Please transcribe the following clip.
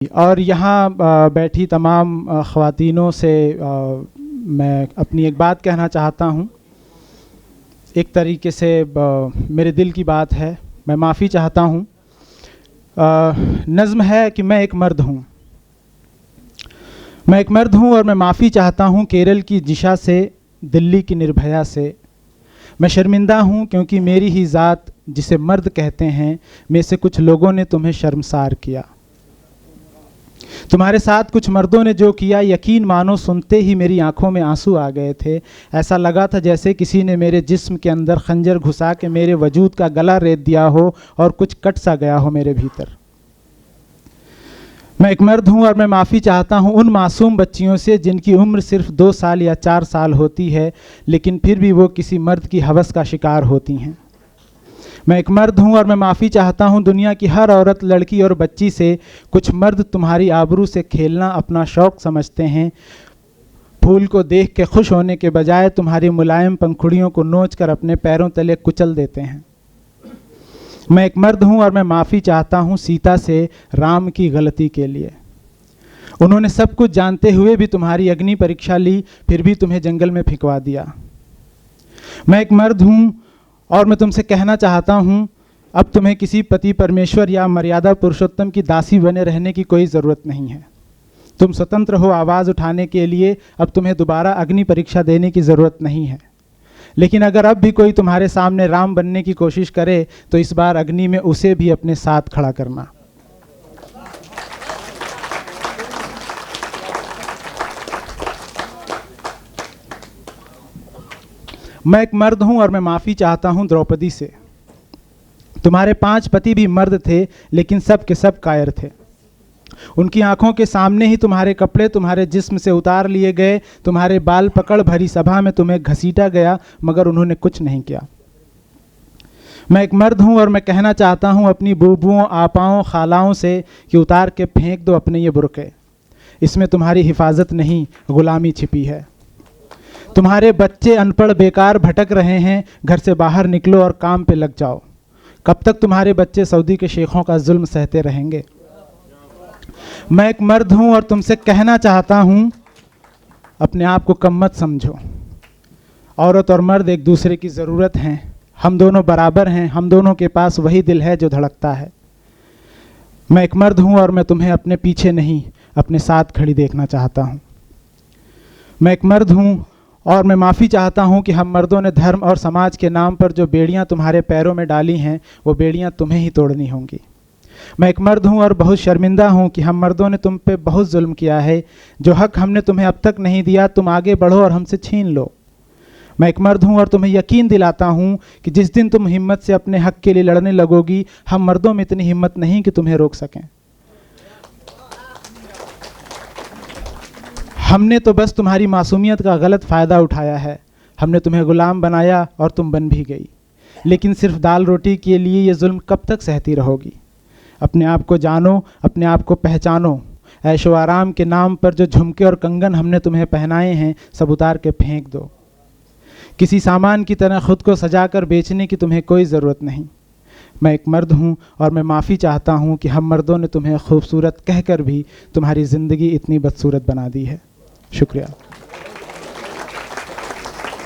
और यहाँ बैठी तमाम ख़वातीनों से मैं अपनी एक बात कहना चाहता हूँ। एक तरीके से मेरे दिल की बात है, मैं माफ़ी चाहता हूँ। नज़्म है कि मैं एक मर्द हूँ, मैं एक मर्द हूँ और मैं माफ़ी चाहता हूँ केरल की जिशा से, दिल्ली की निर्भया से। मैं शर्मिंदा हूँ क्योंकि मेरी ही ज़ात जिसे मर्द कहते हैं में से कुछ लोगों ने तुम्हें शर्मसार किया। तुम्हारे साथ कुछ मर्दों ने जो किया, यकीन मानो सुनते ही मेरी आंखों में आंसू आ गए थे। ऐसा लगा था जैसे किसी ने मेरे जिस्म के अंदर खंजर घुसा के मेरे वजूद का गला रेत दिया हो और कुछ कट सा गया हो मेरे भीतर। मैं एक मर्द हूँ और मैं माफ़ी चाहता हूँ उन मासूम बच्चियों से जिनकी उम्र सिर्फ 2 साल या 4 साल होती है, लेकिन फिर भी वो किसी मर्द की हवस का शिकार होती हैं। मैं एक मर्द हूँ और मैं माफ़ी चाहता हूँ दुनिया की हर औरत, लड़की और बच्ची से। कुछ मर्द तुम्हारी आबरू से खेलना अपना शौक़ समझते हैं। फूल को देख के खुश होने के बजाय तुम्हारी मुलायम पंखुड़ियों को नोच कर अपने पैरों तले कुचल देते हैं। मैं एक मर्द हूँ और मैं माफ़ी चाहता हूँ सीता से, राम की गलती के लिए। उन्होंने सब कुछ जानते हुए भी तुम्हारी अग्नि परीक्षा ली, फिर भी तुम्हें जंगल में फेंकवा दिया। मैं एक मर्द हूँ और मैं तुमसे कहना चाहता हूँ, अब तुम्हें किसी पति परमेश्वर या मर्यादा पुरुषोत्तम की दासी बने रहने की कोई ज़रूरत नहीं है। तुम स्वतंत्र हो आवाज़ उठाने के लिए, अब तुम्हें दोबारा अग्नि परीक्षा देने की ज़रूरत नहीं है। लेकिन अगर अब भी कोई तुम्हारे सामने राम बनने की कोशिश करे तो इस बार अग्नि में उसे भी अपने साथ खड़ा करना। मैं एक मर्द हूँ और मैं माफ़ी चाहता हूँ द्रौपदी से। तुम्हारे 5 पति भी मर्द थे, लेकिन सब के सब कायर थे। उनकी आंखों के सामने ही तुम्हारे कपड़े तुम्हारे जिस्म से उतार लिए गए, तुम्हारे बाल पकड़ भरी सभा में तुम्हें घसीटा गया, मगर उन्होंने कुछ नहीं किया। मैं एक मर्द हूँ और मैं कहना चाहता हूँ अपनी बूबुओं, आपाओं, खालाओं से कि उतार के फेंक दो अपने ये बुर्के। इसमें तुम्हारी हिफाजत नहीं, गुलामी छिपी है। तुम्हारे बच्चे अनपढ़ बेकार भटक रहे हैं, घर से बाहर निकलो और काम पे लग जाओ। कब तक तुम्हारे बच्चे सऊदी के शेखों का जुल्म सहते रहेंगे? मैं एक मर्द हूँ और तुमसे कहना चाहता हूँ, अपने आप को कम मत समझो। औरत और मर्द एक दूसरे की ज़रूरत हैं, हम दोनों बराबर हैं, हम दोनों के पास वही दिल है जो धड़कता है। मैं एक मर्द हूँ और मैं तुम्हें अपने पीछे नहीं, अपने साथ खड़ी देखना चाहता हूँ। मैं एक मर्द हूँ और मैं माफ़ी चाहता हूँ कि हम मर्दों ने धर्म और समाज के नाम पर जो बेड़ियाँ तुम्हारे पैरों में डाली हैं, वो बेड़ियाँ तुम्हें ही तोड़नी होंगी। मैं एक मर्द हूँ और बहुत शर्मिंदा हूँ कि हम मर्दों ने तुम पे बहुत जुल्म किया है। जो हक हमने तुम्हें अब तक नहीं दिया, तुम आगे बढ़ो और हमसे छीन लो। मैं एक मर्द हूँ और तुम्हें यकीन दिलाता हूँ कि जिस दिन तुम हिम्मत से अपने हक के लिए लड़ने लगोगी, हम मर्दों में इतनी हिम्मत नहीं कि तुम्हें रोक सकें। हमने तो बस तुम्हारी मासूमियत का गलत फ़ायदा उठाया है। हमने तुम्हें गुलाम बनाया और तुम बन भी गई, लेकिन सिर्फ दाल रोटी के लिए ये जुल्म कब तक सहती रहोगी? अपने आप को जानो, अपने आप को पहचानो। ऐशो आराम के नाम पर जो झुमके और कंगन हमने तुम्हें पहनाए हैं, सब उतार के फेंक दो। किसी सामान की तरह खुद को सजा कर बेचने की तुम्हें कोई ज़रूरत नहीं। मैं एक मर्द हूँ और मैं माफ़ी चाहता हूँ कि हम मर्दों ने तुम्हें खूबसूरत कहकर भी तुम्हारी ज़िंदगी इतनी बदसूरत बना दी है। शुक्रिया।